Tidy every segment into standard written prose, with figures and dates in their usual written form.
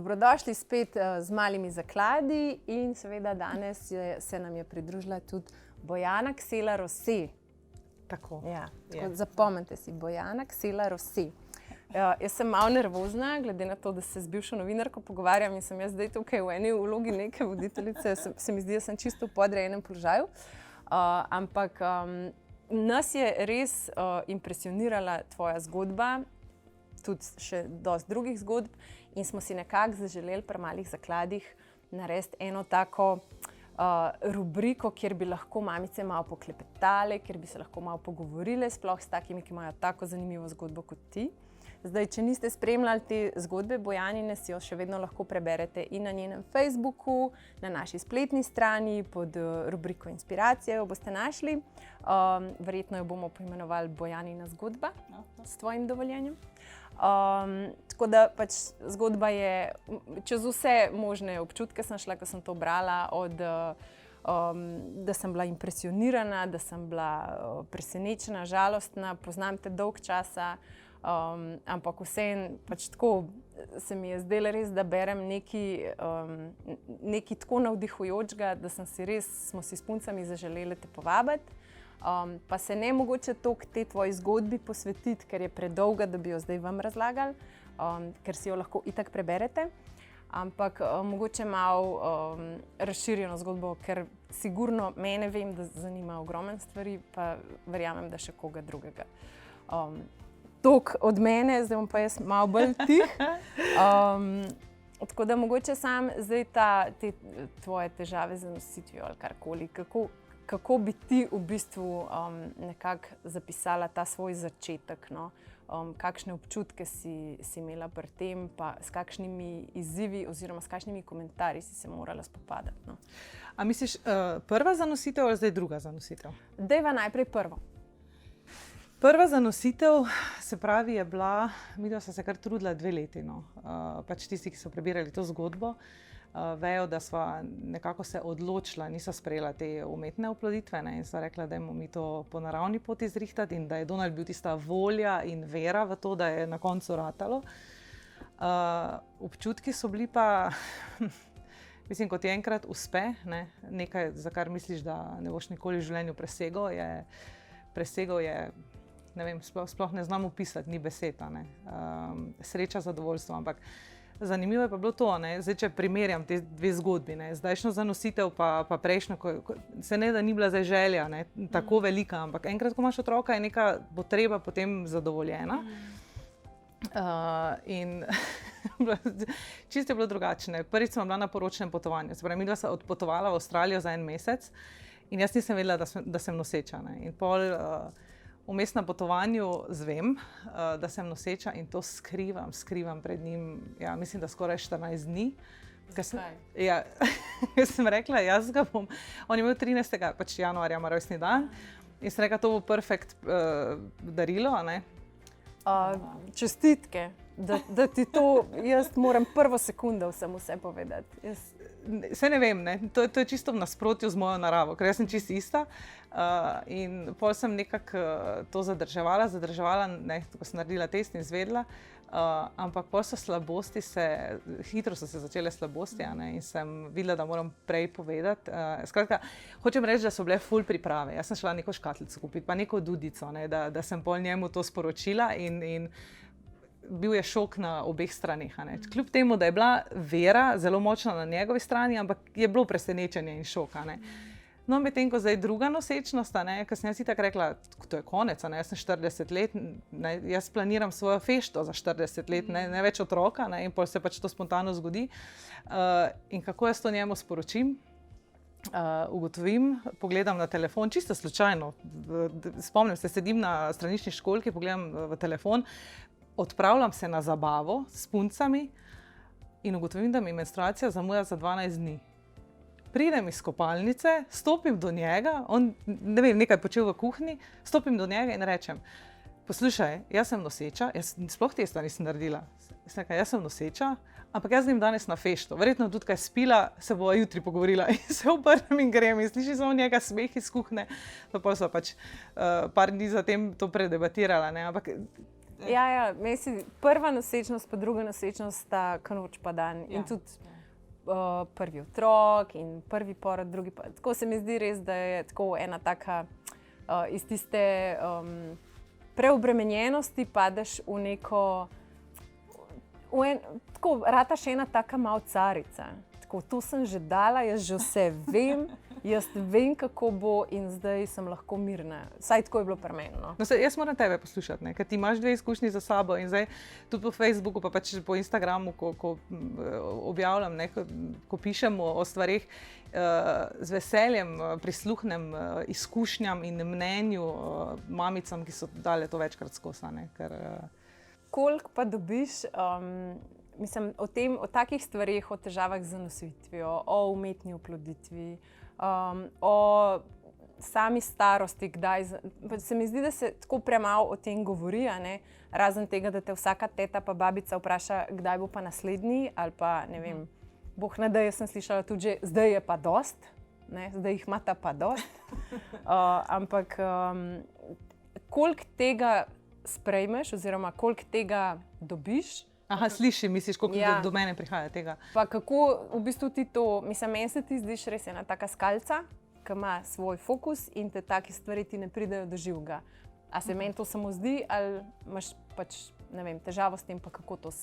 Dobrodošli spet z malimi zakladi in seveda danes se nam je pridružila tudi Bojana Ksela Rose. Tako. Ja, tako zapomnite si, Bojana Ksela Rose. Jaz sem malo nervozna, glede na to, da se z bivšo novinarko pogovarjam in sem jaz zdaj tukaj v eni vlogi neke voditeljice, se mi zdi, da sem čisto v podrejenem položaju. Ampak nas je res impresionirala tvoja zgodba, tudi še dosti drugih zgodb, in smo si nekako zaželeli pri malih zakladih narediti eno tako rubriko, kjer bi lahko mamice malo poklepetale, kjer bi se lahko malo pogovorile, sploh s takimi, ki imajo tako zanimivo zgodbo kot ti. Zdaj, če niste spremljali te zgodbe Bojanine, si jo še vedno lahko preberete in na njenem Facebooku, na naši spletni strani, pod rubriko Inspiracije jo boste našli. Verjetno jo bomo poimenovali Bojanina zgodba, s tvojim dovoljenjem. Tako da pač zgodba je, čez vse možne občutke sem šla, ko sem to brala, od da sem bila impresionirana, da sem bila presenečena, žalostna, poznam te dolg časa, ampak vseeno pač tako se mi je zdelo res, da berem nekaj tako navdihujočega, da smo si s puncami zaželeli te povabiti. Pa se ne mogoče toliko te tvoji zgodbi posvetiti, ker je predolga, da bi jo zdaj vam razlagali, ker si jo lahko itak preberete, ampak mogoče malo razširjeno zgodbo, ker sigurno mene vem, da zanima ogromno stvari, pa verjamem, da še koga drugega. Toliko od mene, zdaj bom pa jaz malo bolj tih. Tako da mogoče sam zdaj te tvoje težave z nositvijo ali karkoli, kako bi ti v bistvu nekako zapisala ta svoj začetek, no? Kakšne občutke si imela pri tem, pa s kakšnimi izzivi oziroma s kakšnimi komentarji si se morala spopadati, no? A misliš prva zanositev ali zdaj druga zanositev? Dajva najprej prvo. Prva zanositev, se pravi, je bila, midva sva se kar trudila 2 leti, no. Pač tisti, ki so prebirali to zgodbo, vejo, da sva nekako se odločila, niso sprejela te umetne oploditve, ne, in sva rekla, dajmo mi to po naravni poti zrihtati in da je Donald bil tista volja in vera v to, da je na koncu ratalo. Občutki so bili pa, mislim, kot je enkrat uspe, ne, nekaj, za kar misliš, da ne boš nikoli v življenju presegel je, ne vem, sploh ne znam opisati, ni besed, ne. Sreča, zadovoljstvo, ampak zanimivo je pa bilo to, ne, zdaj, če primerjam te 2 zgodbi, ne, zdajšnjo zanositev pa prejšnjo, se ne da ni bila zdaj želja, ne, tako velika, ampak enkrat, ko imaš otroka, je neka potreba potem zadovoljena. In čisto je bilo drugačne. Prvič sem bila na poročnem potovanju, se pravi, midva sva odpotovala v Avstralijo za 1 mesec in jaz nisem vedela, da sem noseča, ne, in pol vmes na potovanju zvem, da sem noseča in to skrivam pred njim, ja, mislim, da skoraj 14 dni. Ja, sem rekla, jaz ga bom, on je imel 13. pač januarja, ima rojstni dan, in sem rekla, to bo perfekt darilo, a ne. Čestitke, da ti to, jaz moram prvo sekundo vse povedati. Se ne vem, ne. To je čisto v nasprotju z mojo naravo, ker jaz sem čisto ista. In pol sem nekako to zadrževala, ne, ko sem naredila test in izvedela, ampak pol so slabosti hitro so se začele slabosti, a ne, in sem videla, da moram prej povedati. Skratka, hočem reči, da so bile ful priprave. Jaz sem šla neko škatlico kupiti, pa neko dudico, ne, da sem pol njemu to sporočila in bil je šok na obeh straneh, a ne. Kljub temu, da je bila vera zelo močna na njegovi strani, ampak je bilo presenečenje in šok, a ne. No, medtem ko zdaj druga nosečnost, a ne, ker sem jaz itak rekla, to je konec, a ne, jaz sem 40 let, ne, jaz planiram svojo fešto za 40 let, ne več otroka, ne, in pol se pač to spontano zgodi. In kako jaz to njemu sporočim? Ugotovim, pogledam na telefon, čisto slučajno, spomnim se, sedim na straniščni školjki, pogledam v telefon, odpravljam se na zabavo s puncami in ugotovim, da mi menstruacija zamuja za 12 dni. Pridem iz kopalnice, stopim do njega, on, ne vem, nekaj počel v kuhinji, stopim do njega in rečem, poslušaj, jaz sem noseča, jaz sploh testa nisem naredila. Jaz sem noseča, ampak jaz z njim danes na fešto, verjetno tudi kaj spila, se bova jutri pogovorila in se obrnem in grem in sliši samo njega smeh iz kuhne. To pa so pač par dni zatem to predebatirala, ne, ampak Ja, prva nosečnost, pa druga nosečnost sta noč pa dan. In tudi prvi otrok in prvi porod, drugi porod. Tako se mi zdi res, da je tako ena taka iz tiste preobremenjenosti padeš v neko, tako rataš ena taka mal carica. Tako, to sem že dala, jaz že vse vem. Jaz vem, kako bo in zdaj sem lahko mirna. Vsaj tako je bilo pri meni. No. Jaz moram tebe poslušati, ker ti imaš 2 izkušnji za sabo in zdaj tudi po Facebooku, pa pač po Instagramu, ko objavljam, ko pišemo o stvarih, z veseljem prisluhnem izkušnjam in mnenju mamicam, ki so dale to večkrat skozi. Koliko pa dobiš, mislim, o takih stvarih, o težavah z zanositvijo, o umetni oploditvi, o sami starosti, kdaj. Se mi zdi, da se tako premalo o tem govori, razen tega, da te vsaka teta pa babica vpraša, kdaj bo pa naslednji, ali pa ne vem, boh ne da, jaz sem slišala tudi že, zdaj je pa dost, zdaj jih imata pa dost. Ampak koliko tega sprejmeš oziroma koliko tega dobiš? Aha, sliši, misliš, koliko do mene prihaja tega. Pa kako v bistvu ti to, mislim, meni se ti zdiš res ena taka skalca, ki ima svoj fokus in te take stvari ti ne pridejo do živega. A se meni to samo zdi ali imaš pač, ne vem, težavo s tem, pa kako to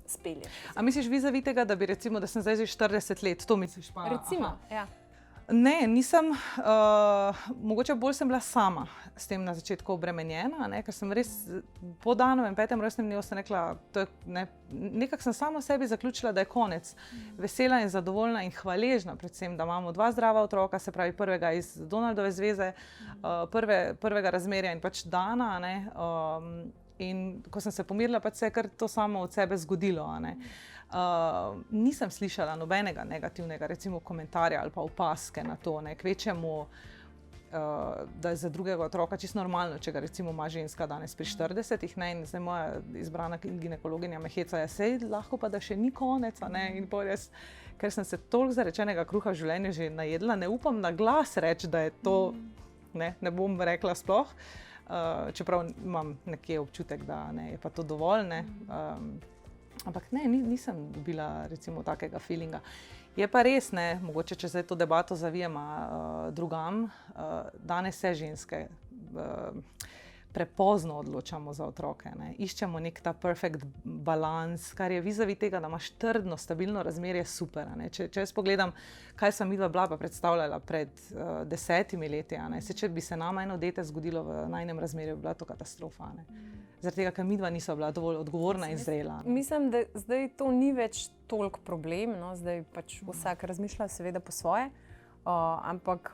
spelješ? A misliš vizavi tega, da bi recimo, da sem zdaj že 40 let, to misliš pa? Recimo, ja. Ne, nisem, mogoče bolj sem bila sama s tem na začetku obremenjena, ker sem res po danovem 5. rojstnem dnevu sem rekla, nekako sem sama sebi zaključila, da je konec. Vesela in zadovoljna in hvaležna predvsem, da imamo 2 zdrava otroka, se pravi prvega iz Donaldove zveze, prvega razmerja in pač Dana, in ko sem se pomirila, pač se je kar to samo od sebe zgodilo, nisem slišala nobenega negativnega, recimo komentarja ali pa opazke na to, kvečemu, da je za drugega otroka čisto normalno, če ga recimo ima ženska danes pri 40-ih, in zdaj moja izbrana ginekologinja me heca, sej lahko pa da še ni konec, in res, ker sem se toliko zarečenega kruha v življenju že najedla, ne upam na glas reči, da je to, ne bom rekla sploh, čeprav imam nekje občutek, da je pa to dovolj, ampak ne, nisem dobila recimo takega feelinga. Je pa res, mogoče če zdaj to debato zavijema drugam, danes se ženske prepozno odločamo za otroke. Iščemo nek ta perfect balans, kar je vizavi tega, da imaš trdno, stabilno razmerje, super. Če jaz pogledam, kaj sem midva bila pa predstavljala pred 10 leti, če bi se nama eno dete zgodilo v najnem razmerju, bi bila to katastrofa. Zaradi tega, ker midva niso bila dovolj odgovorna in zrela. Mislim, da zdaj to ni več toliko problem, zdaj pač vsak razmišlja seveda po svoje, ampak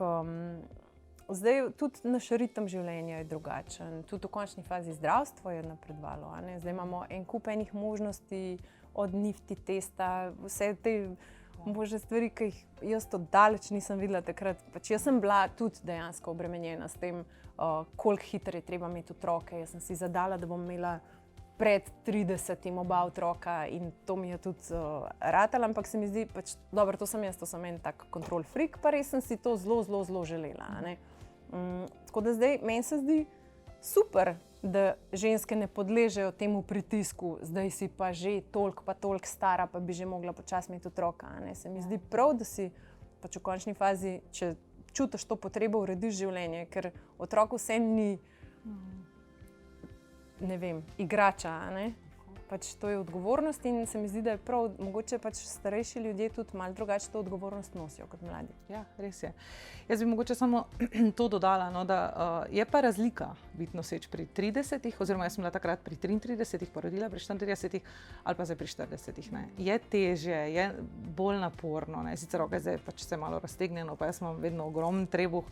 zdaj tudi naš ritem življenja je drugačen, tudi v končni fazi zdravstvo je napredovalo. Zdaj imamo en kup enih možnosti, od nifty testa, vse te možne stvari, ki jih jaz to daleč nisem videla takrat. Pač jaz sem bila tudi dejansko obremenjena s tem, koliko hitro je treba imeti otroke. Jaz sem si zadala, da bom imela pred 30 oba otroka in to mi je tudi ratalo, ampak se mi zdi, pač, dobro, to sem en tak control freak, pa res sem si to zelo želela. Tako da zdaj meni se zdi super, da ženske ne podležejo temu pritisku, zdaj si pa že toliko stara, pa bi že mogla počasi imeti otroka. Se mi zdi prav, da si pač v končni fazi, če čutiš to potrebo, urediš življenje, ker otrok vse ni, ne vem, igrača, Pač to je odgovornost in se mi zdi, da je prav, mogoče pač starejši ljudje tudi malo drugače to odgovornost nosijo kot mladi. Ja, res je. Jaz bi mogoče samo to dodala, da je pa razlika biti noseč pri 30-ih, oziroma jaz sem bila takrat pri 33-ih, porodila pri 34-ih ali pa zdaj pri 40-ih. Je težje, je bolj naporno, sicer zdaj pač se malo raztegnjeno, pa jaz imam vedno ogromen trebuh,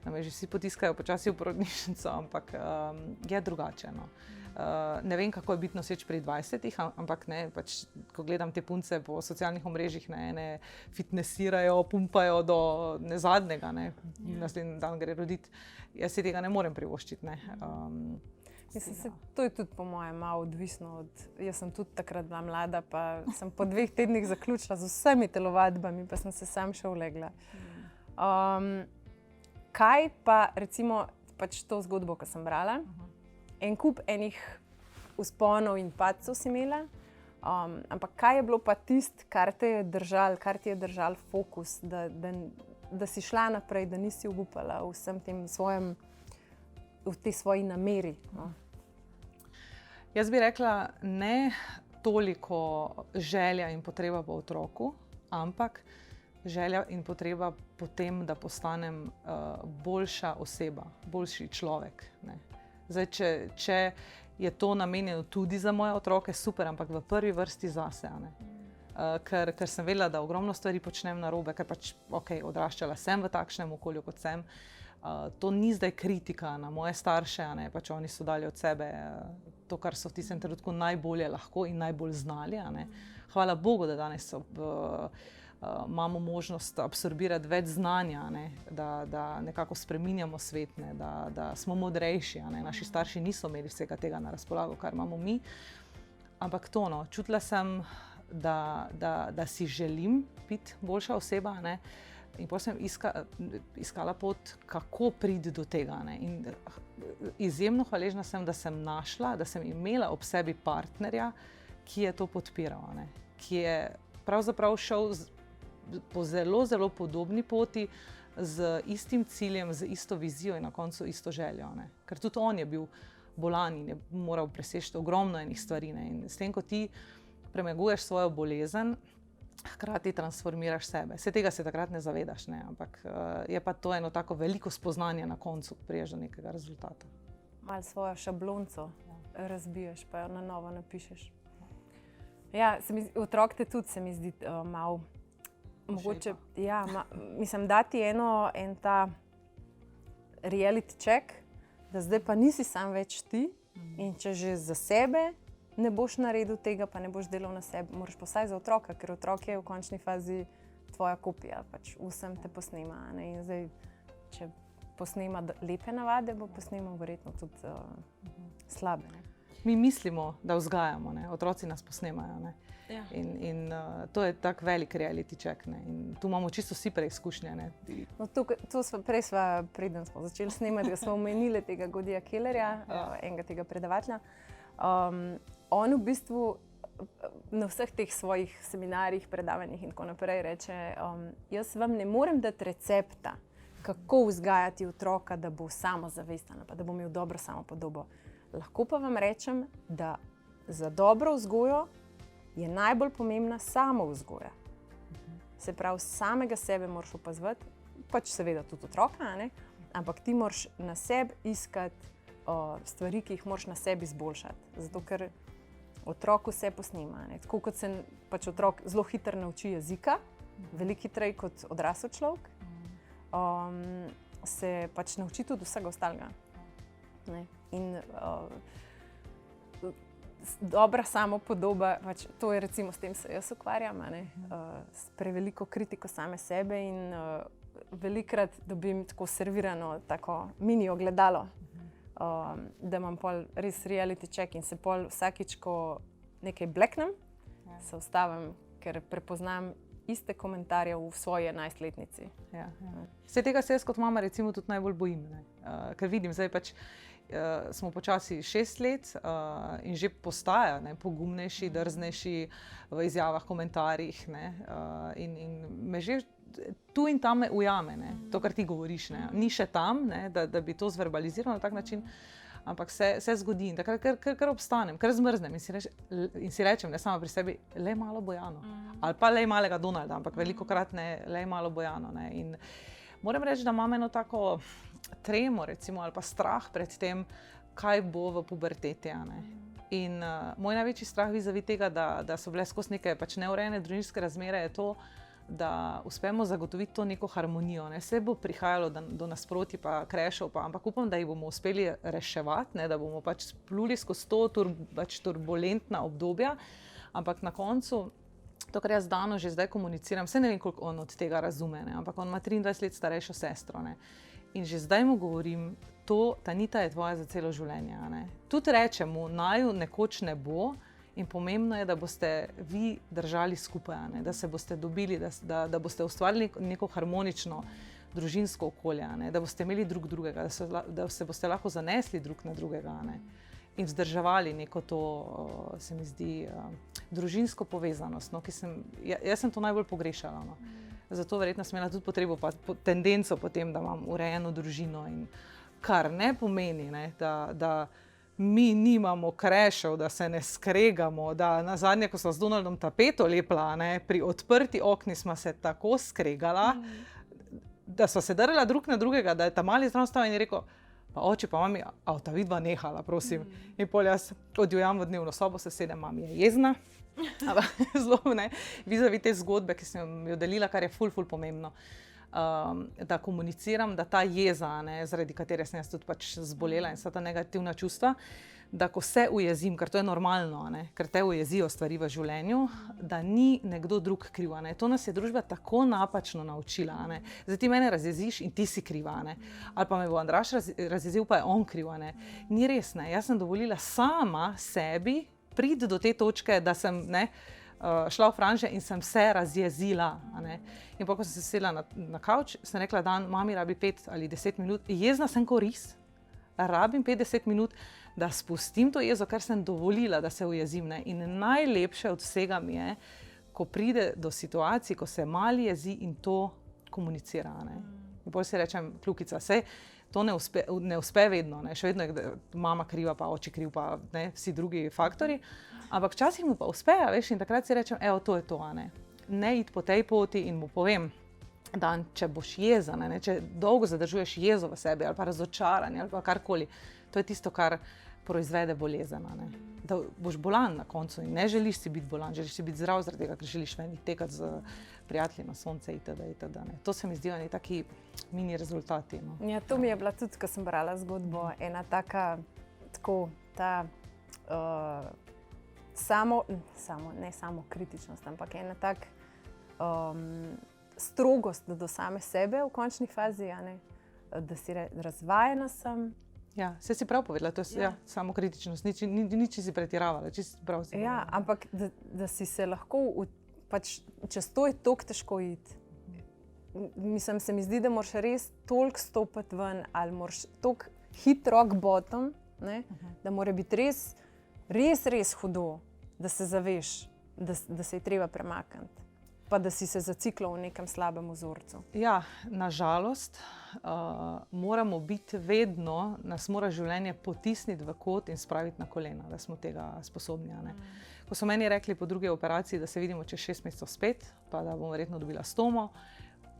me že vsi potiskajo počasi v porodnišnico, ampak je drugače. Ne vem, kako je biti noseč pri 20-ih, ampak pač, ko gledam te punce po socialnih omrežjih, ene fitnessirajo, pumpajo do nezadnjega, naslednji dan gre roditi. Jaz si tega ne morem privoščiti. To je tudi po mojem malo odvisno od, jaz sem tudi takrat bila mlada, pa sem po 2 tednih zaključila z vsemi telovadbami, pa sem se sam še ulegla. Kaj pa recimo pač to zgodbo, ko sem brala, en kup enih vzponov in padcev si imela. Ampak kaj je bilo pa tisto, kar ti je držal fokus, da si šla naprej, da nisi obupala v tej svoji nameri? No? Jaz bi rekla, ne toliko želja in potreba po otroku, ampak želja in potreba po tem, da postanem boljša oseba, boljši človek. Ne. Zdaj, če je to namenjeno tudi za moje otroke, super, ampak v prvi vrsti zase. Ker sem vedela, da ogromno stvari počnem narobe, ker pač odraščala sem v takšnem okolju, kot sem. To ni zdaj kritika na moje starše, pač oni so dali od sebe to, kar so v tistem trenutku najbolje lahko in najbolj znali. Hvala Bogu, da danes imamo možnost absorbirati več znanja, da nekako spreminjamo svet, da smo modrejši. Naši starši niso imeli vsega tega na razpolago, kar imamo mi. Ampak to, čutila sem, da si želim biti boljša oseba. In potem sem iskala pot, kako priti do tega. In izjemno hvaležna sem, da sem našla, da sem imela ob sebi partnerja, ki je to podpiral. Ki je pravzaprav šel po zelo, zelo podobni poti, z istim ciljem, z isto vizijo in na koncu isto željo. Ker tudi on je bil bolan in je moral preseči ogromno enih stvari. In s tem, ko ti premaguješ svojo bolezen, hkrati transformiraš sebe. Vse tega se takrat ne zavedaš, ampak je pa to eno tako veliko spoznanje na koncu, ko priješ do nekega rezultata. Malo svojo šablonco razbiješ, pa jo na novo napišeš. Ja, otrok te tudi se mi zdi malo mogoče, mislim, dati en ta reality check, da zdaj pa nisi sam več ti in če že za sebe ne boš naredil tega, pa ne boš delal na sebi, moraš pa vsaj za otroka, ker otrok je v končni fazi tvoja kopija, pač vsem te posnema. In zdaj, če posnema lepe navade, bo posnemal verjetno tudi slabe. Mi mislimo, da vzgajamo, otroci nas posnemajo. Ja. In to je tak velik reality check. In tu imamo čisto vsi preizkušnje. No, preden smo začeli snemati, smo omenili tega Godija Kellerja, enega tega predavatelja. On v bistvu na vseh teh svojih seminarjih, predavanjih in tako naprej reče, jaz vam ne morem dati recepta, kako vzgajati otroka, da bo samozavesten, da bo imel dobro samopodobo. Lahko pa vam rečem, da za dobro vzgojo je najbolj pomembna samovzgoja. Se pravi, samega sebe moraš opazovati, pač seveda tudi otroka, ampak ti moraš na sebi iskati stvari, ki jih moraš na sebi izboljšati. Zato, ker otrok vse posnema. Tako kot se pač otrok zelo hitro nauči jezika, veliko hitreje kot odrasel človek, se pač nauči tudi vsega ostalega. In dobra samopodoba, pač to je recimo, s tem se jaz ukvarjam, s preveliko kritiko same sebe in velikokrat dobim tako servirano tako mini ogledalo, da imam pol res reality check in se pol vsakič, ko nekaj bleknem, se ustavim, ker prepoznam iste komentarje v svoji 11-letnici. Vse tega se jaz kot mama recimo tudi najbolj bojim, ker vidim, zdaj pač smo počasi 6 let in že postaja pogumnejši, drznejši v izjavah, komentarjih in me že tu in tam me ujame, to, kar ti govoriš. Ni še tam, da bi to zverbaliziral na tak način, ampak se zgodi. Ker obstanem, ker zmrznem in si rečem, ne samo pri sebi, le malo Bojano. Ali pa le malega Donalda, ampak velikokrat ne, le malo Bojano. In moram reči, da imam eno tako tremo, recimo, ali pa strah pred tem, kaj bo v puberteti. In moj največji strah vizavi tega, da so bile skozi neke pač neurejene družinske razmere, je to, da uspemo zagotoviti to neko harmonijo. Vse bo prihajalo do nasprotij pa crashov, ampak upam, da jih bomo uspeli reševati, da bomo pač pluli skozi to turbulentna obdobja, ampak na koncu, to, kar jaz Dano že zdaj komuniciram, vse ne vem, koliko on od tega razume, ampak on ima 23 let starejšo sestro. In že zdaj mu govorim, Tanita je tvoja za celo življenje. Tudi rečemo, naju nekoč ne bo, in pomembno je, da boste vi držali skupaj, da se boste dobili, da boste ustvarili neko harmonično družinsko okolje, da boste imeli drug drugega, da se boste lahko zanesli drug na drugega. in vzdrževali neko to, se mi zdi, družinsko povezanost, no, jaz sem to najbolj pogrešala. No. Zato verjetno sem imela tudi potrebo, tendenco potem, da imam urejeno družino, in kar ne pomeni, ne, da mi nimamo krešev, da se ne skregamo, da nazadnje, ko smo z Donaldom tapeto lepla, ne, pri odprti okni smo se tako skregala, da smo se drla drug na drugega, da je ta mali zraven stal in je rekel, pa oče, pa mami, a ta vidva nehala, prosim. In pol jaz odjujam v dnevno sobo, se sedem, mami je jezna. Zelo, ne, vizavi te zgodbe, ki sem jo delila, kar je ful pomembno, da komuniciram, da ta jeza, ne, zaradi katere sem jaz tudi pač zbolela in vsa ta negativna čustva, da ko se ujezim, ker to je normalno, ne, ker te ujezijo stvari v življenju, da ni nekdo drug kriv. Ne. To nas je družba tako napačno naučila. Ne. Zdaj ti mene razjeziš in ti si kriva. Ne. Ali pa me bo Andraž razjezil, pa je on kriv. Ne. Ni res, ne. Jaz sem dovolila sama sebi priti do te točke, da sem šla v franže in sem se razjezila. Ne. In ko sem se sedla na kavč, sem rekla, dan, mami rabi 5 ali 10 minut, jezna sem ko ris, rabim 50 minut, da spustim to jezo, ker sem dovolila, da se ujezim. Ne. In najlepše od vsega mi je, ko pride do situacij, ko se mali jezi in to komunicira. Ne. In potem si rečem, kljukica, sej, to ne uspe vedno, ne. Še vedno je mama kriva, pa oči kriv, pa ne, vsi drugi faktori, ampak včasih mu pa uspe, veš, in takrat si rečem, evo, to je to, ne iti po tej poti in mu povem, da če boš jezan, ne, če dolgo zadržuješ jezo v sebi ali pa razočaranje ali pa karkoli, to je tisto, kar proizvede bolezen. Da boš bolan na koncu in ne želiš si biti bolan, želiš si biti zdrav zaradi tega, ker želiš ven tekati z prijatelji na sonce itd. To se mi zdijo neki taki mini rezultati. No. Ja, to mi je bila tudi, ko sem brala zgodbo, ena taka, tako, ta ne samo kritičnost, ampak ena tak strogost do same sebe v končni fazi, da si razvajena sem. Ja, se si prav povedala, to je samo kritičnost, nič si pretiravala, čisto prav si povedala. Ja, ampak da si se lahko, pač čez to je toliko težko iti. Mislim, se mi zdi, da moraš res toliko stopiti ven, ali moraš toliko hit rock bottom, ne, da mora biti res hudo, da se zaveš, da se je treba premakniti. Pa da si se zaciklal v nekem slabem vzorcu. Ja, nažalost, moramo biti vedno, nas mora življenje potisniti v kot in spraviti na kolena, da smo tega sposobni. Ne. Ko so meni rekli po drugi operaciji, da se vidimo čez 6 mesecev spet, pa da bom verjetno dobila stomo,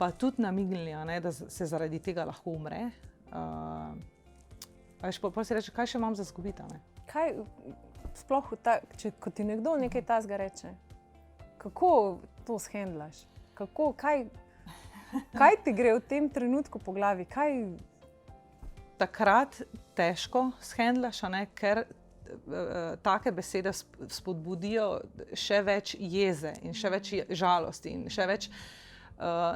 pa tudi namignili, da se zaradi tega lahko umre. Pa si reče, kaj še imam za izgubiti? Kaj sploh, ko ti nekdo nekaj tazga reče? Kako to shendlaš? Kaj ti gre v tem trenutku po glavi? Takrat težko shendlaš, ker take besede spodbudijo še več jeze in še več žalosti in še več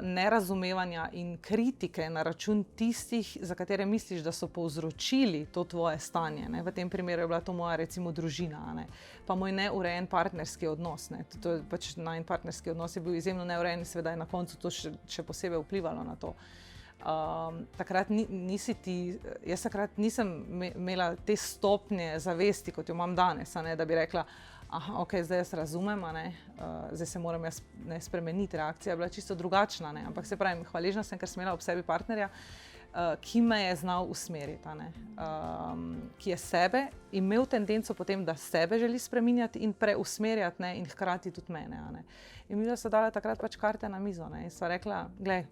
nerazumevanja in kritike na račun tistih, za katere misliš, da so povzročili to tvoje stanje. Ne. V tem primeru je bila to moja, recimo, družina, ne. Pa moj neurejen partnerski odnos. Ne. To je pač najin partnerski odnos je bil izjemno neurejen in seveda je na koncu to še posebej vplivalo na to. Takrat jaz takrat nisem imela te stopnje zavesti, kot jo imam danes, da bi rekla, ok, zdaj jaz razumem, zdaj se moram jaz spremeniti, reakcija je bila čisto drugačna, ampak se pravim, hvaležna sem, ker sem imela ob sebi partnerja, ki me je znal usmeriti, ki je sebe imel tendenco potem, da sebe želi spreminjati in preusmerjati in hkrati tudi mene. In mi so dala takrat pač karte na mizo in sva rekla, glej,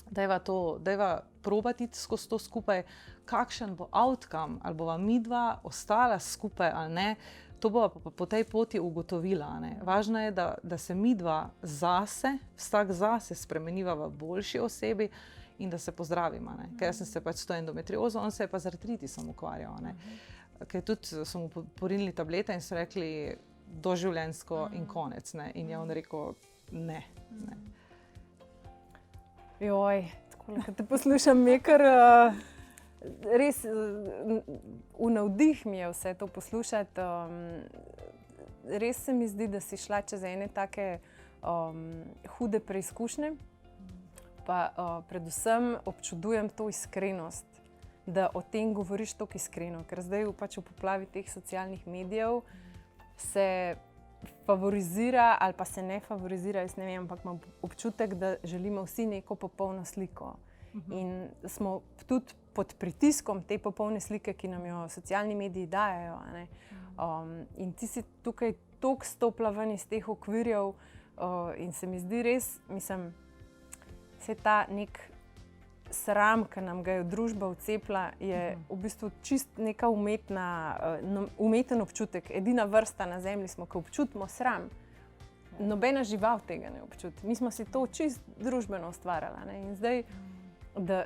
dajva probati skozi to skupaj, kakšen bo outcome, ali bova midva ostala skupaj ali ne, to bova po tej poti ugotovila. Važno je, da se midva zase, vsak zase spremeniva v boljši osebi in da se pozdravima. Ker jaz sem se pač s to endometriozo, on se je pa z artritisom ukvarjal. Ker tudi so mu porinili tablete in so rekli doživljenjsko in konec. In je on rekel ne. Joj, tako, ko te poslušam, je kar res v navdih mi je vse to poslušati. Res se mi zdi, da si šla čez ene take hude preizkušnje, pa predvsem občudujem to iskrenost, da o tem govoriš tako iskreno, ker zdaj pač v poplavi teh socialnih medijev se favorizira ali pa se ne favorizira, jaz ne vem, ampak imam občutek, da želimo vsi neko popolno sliko. In smo tudi pod pritiskom te popolne slike, ki nam jo socialni mediji dajejo. In ti si tukaj toliko stopila ven iz teh okvirjev in se mi zdi res, mislim, se ta nek sram, ki nam ga je družba vcepila, je v bistvu čist neka umeten občutek. Edina vrsta na zemlji smo, ki občutimo sram. Nobena žival tega ne občuti. Mi smo si to čist družbeno ustvarjali. In zdaj, da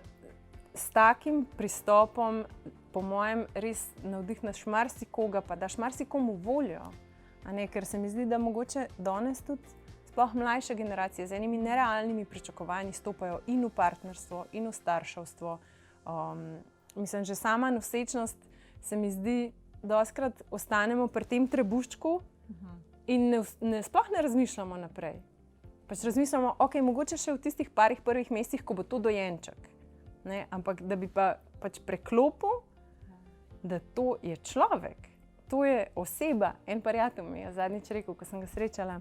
s takim pristopom, po mojem, res navdihneš marsikoga, pa daš marsikomu voljo. Ker se mi zdi, da mogoče danes tudi sploh mlajše generacije z enimi nerealnimi pričakovanji stopajo in v partnerstvo, in v starševstvo. Mislim, že sama nosečnost se mi zdi, dostikrat ostanemo pri tem trebuščku in sploh ne razmišljamo naprej. Pač razmišljamo, mogoče še v tistih parih prvih mesecih, ko bo to dojenček. Ampak da bi pač preklopil, da to je človek, to je oseba. En prijatelj mi je zadnjič rekel, ko sem ga srečala,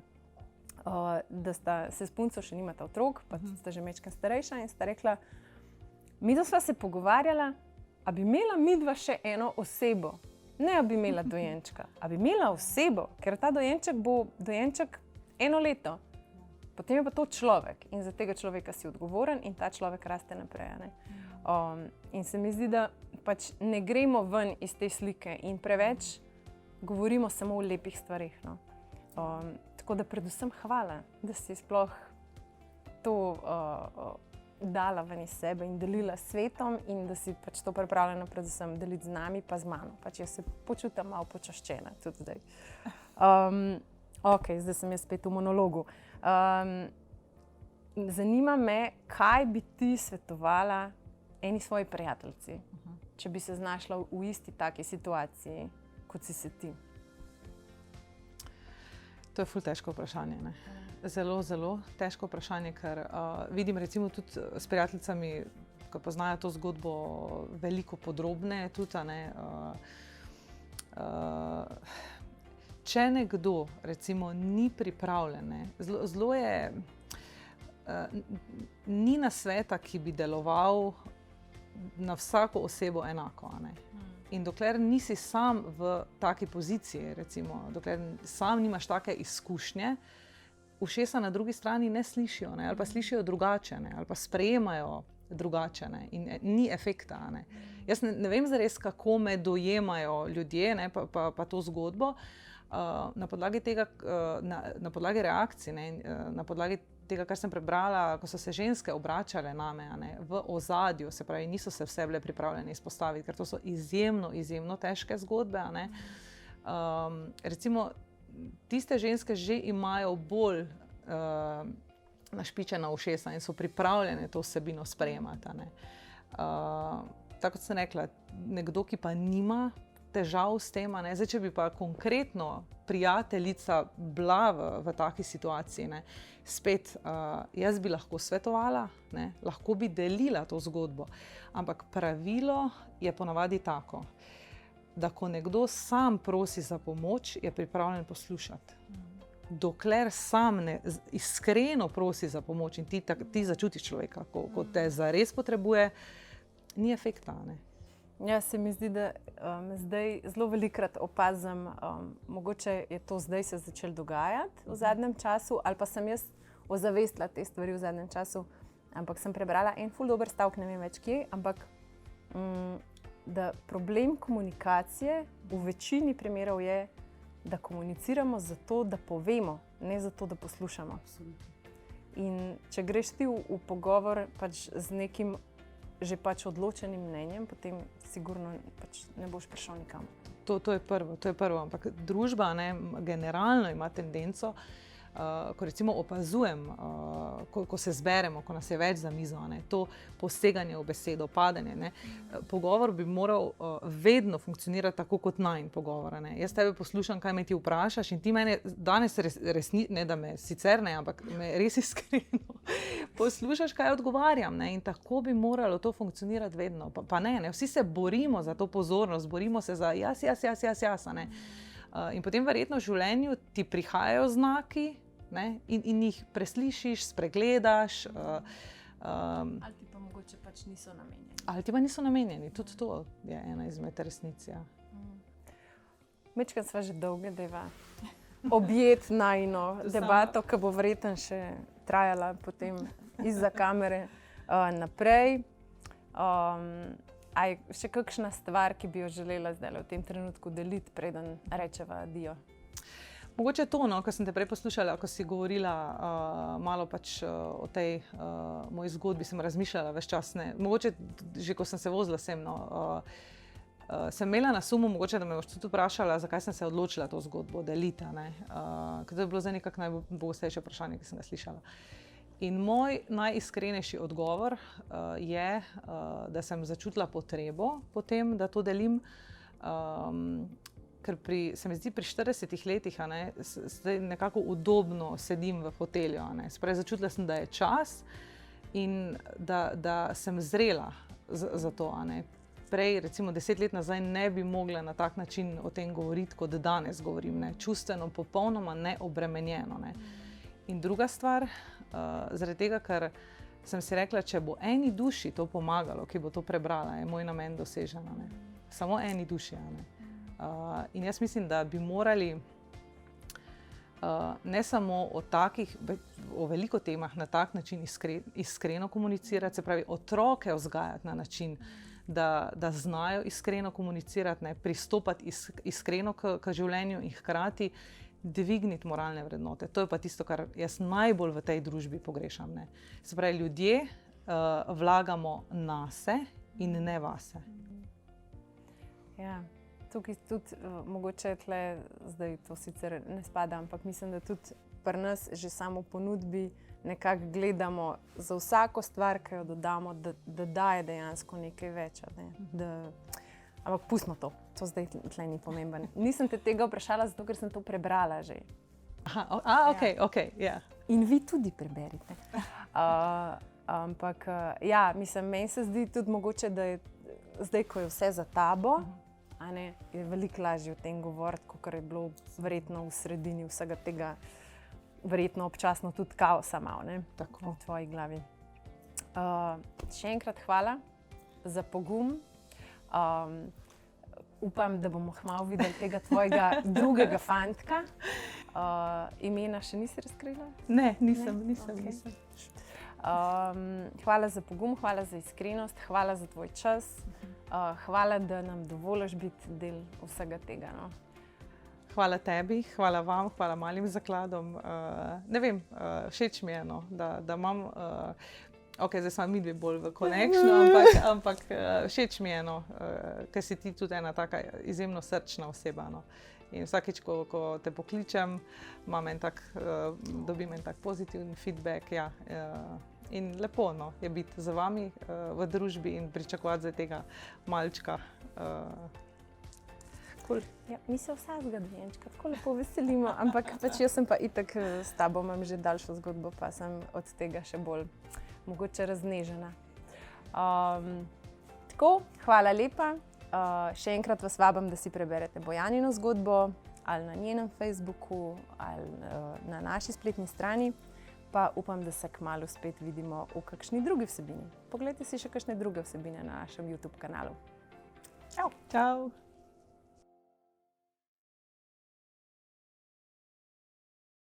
da sta se s punco še nimata otrok, pa sta že majčkeno starejša in sta rekla, midva sva se pogovarjala, a bi imela midva še eno osebo, ne a bi imela dojenčka, a bi imela osebo, ker ta dojenček bo dojenček 1 leto, potem je pa to človek in za tega človeka si odgovoren in ta človek raste naprej. In se mi zdi, da pač ne gremo ven iz te slike in preveč govorimo samo o lepih stvarih. Tako da predvsem hvala, da si sploh to dala ven iz sebe in delila s svetom in da si pač to pripravljena predvsem deliti z nami pa z mano. Pač jaz se počutim malo počaščena tudi zdaj. Zdaj sem jaz spet v monologu. Zanima me, kaj bi ti svetovala eni svoji prijateljici, če bi se znašla v isti taki situaciji, kot si se ti? To je ful težko vprašanje. Zelo, zelo težko vprašanje, ker vidim recimo tudi s prijateljicami, ki poznajo to zgodbo veliko podrobneje tudi. Če nekdo recimo ni pripravljen, zelo je, ni nasveta, ki bi deloval na vsako osebo enako. In dokler nisi sam v taki poziciji, recimo, dokler sam nimaš take izkušnje, ušesa na drugi strani ne slišijo, ali pa slišijo drugače, ali pa sprejemajo drugače, in ni efekta. Jaz ne vem zares, kako me dojemajo ljudje, pa to zgodbo. Na podlagi tega, na podlagi reakcij, na podlagi tega, kar sem prebrala, ko so se ženske obračale name, v ozadju, se pravi, niso se vse bile pripravljene izpostaviti, ker to so izjemno, izjemno težke zgodbe. Recimo, tiste ženske že imajo bolj našpičena ušesa in so pripravljene to vsebino sprejemati. Tako kot sem rekla, nekdo, ki pa nima težav s tem, zdaj, če bi pa konkretno prijateljica bila v taki situaciji, spet jaz bi lahko svetovala, lahko bi delila to zgodbo, ampak pravilo je ponavadi tako, da ko nekdo sam prosi za pomoč, je pripravljen poslušati. Dokler sam ne iskreno prosi za pomoč in ti začutiš človeka, ko te zares potrebuje, ni efekta. Ja, se mi zdi, da zdaj zelo velikokrat opazim, mogoče je to zdaj se začelo dogajati v zadnjem času, ali pa sem jaz ozavestila te stvari v zadnjem času, ampak sem prebrala en ful dober stavek, ne vem več kje, ampak da problem komunikacije v večini primerov je, da komuniciramo zato, da povemo, ne zato, da poslušamo. In če greš ti v pogovor pač z nekim že pač odločenim mnenjem, potem sigurno pač ne boš prišel nikam. To je prvo, ampak družba generalno ima tendenco, ko recimo opazujem, ko se zberemo, ko nas je več za mizo, ne, to poseganje v besedo, padanje, ne, pogovor bi moral vedno funkcionirati tako kot najin pogovor. Ne. Jaz tebe poslušam, kaj me ti vprašaš in ti mene danes ne da me sicer ne, ampak me res iskreno poslušaš, kaj odgovarjam. Ne, in tako bi moralo to funkcionirati vedno. Pa ne, vsi se borimo za to pozornost, borimo se za jaz, ne. In potem verjetno v življenju ti prihajajo znaki, ne, in jih preslišiš, spregledaš. Ali ti pa mogoče pač niso namenjeni. Ali ti pa niso namenjeni, tudi to je ena izmed resnic. Ja. Mečkaj sva že dolge deva objet najino debato, ki bo verjetno še trajala potem izza kamere naprej. Aj še kakšna stvar, ki bi jo želela zdaj v tem trenutku deliti, preden rečeva adijo? Mogoče to, ko sem te prej poslušala, ko si govorila malo pač o tej moji zgodbi, sem razmišljala ves čas. Ne. Mogoče že ko sem se vozila sem, sem imela na sumu, mogoče da me boš tudi vprašala, zakaj sem se odločila to zgodbo deliti. Ker to je bilo zdaj nekako najpogostejše vprašanje, ki sem ga slišala. In moj najiskrenejši odgovor je, da sem začutila potrebo potem, da to delim, ker se mi zdi pri 40 letih, zdaj nekako udobno sedim v fotelju. Spravi, začutila sem, da je čas in da sem zrela za to. Prej, recimo 10 let nazaj, ne bi mogla na tak način o tem govoriti, kot danes govorim. Čustveno, popolnoma neobremenjeno. In druga stvar, zaradi tega, ker sem si rekla, če bo eni duši to pomagalo, ki bo to prebrala, je moj namen dosežen. Samo eni duši. In jaz mislim, da bi morali ne samo o veliko temah na tak način iskreno komunicirati, se pravi otroke vzgajati na način, da znajo iskreno komunicirati, pristopati iskreno k življenju in hkrati dvigniti moralne vrednote. To je pa tisto, kar jaz najbolj v tej družbi pogrešam. Se pravi, ljudje vlagamo nase in ne vase. Ja, tukaj tudi mogoče tle, zdaj to sicer ne spada, ampak mislim, da tudi pri nas že samo ponudbi nekako gledamo za vsako stvar, ki jo dodamo, da daje dejansko nekaj več. Ampak pustimo to zdaj tle ni pomembno. Nisem te tega vprašala, zato ker sem to prebrala že. Okej, ja. In vi tudi preberite. Ampak ja, mislim, meni se zdi tudi mogoče, da je zdaj, ko je vse za tabo, je veliko lažje o tem govoriti, kot je bilo verjetno v sredini vsega tega, verjetno občasno tudi kaosa malo, tako v tvoji glavi. Še enkrat hvala za pogum. Upam, da bomo kmalu videli tega tvojega drugega fantka. Imena še nisi razkrila? Ne, nisem. Hvala za pogum, hvala za iskrenost, hvala za tvoj čas. Hvala, da nam dovoliš biti del vsega tega. Hvala tebi, hvala vam, hvala Malim zakladom. Ne vem, všeč mi je, da imam... zdaj smo midve bolj v connectionu, ampak všeč mi je, ker si ti tudi ena taka izjemno srčna oseba. In vsakič, ko te pokličem, dobim en tak pozitiven feedback. Ja, in lepo je biti z vami v družbi in pričakovati za tega malčka. Cool. Ja, mi se vsakega dojenčka tako lepo veselimo, ampak pač jaz sem pa itak s tabo, imam že daljšo zgodbo, pa sem od tega še bolj mogoče raznežena. Tako, hvala lepa. Še enkrat vas vabim, da si preberete Bojanino zgodbo ali na njenem Facebooku ali na naši spletni strani. Pa upam, da se kmalu spet vidimo v kakšni drugi vsebini. Poglejte si še kakšne druge vsebine na našem YouTube kanalu. Čau! Čau!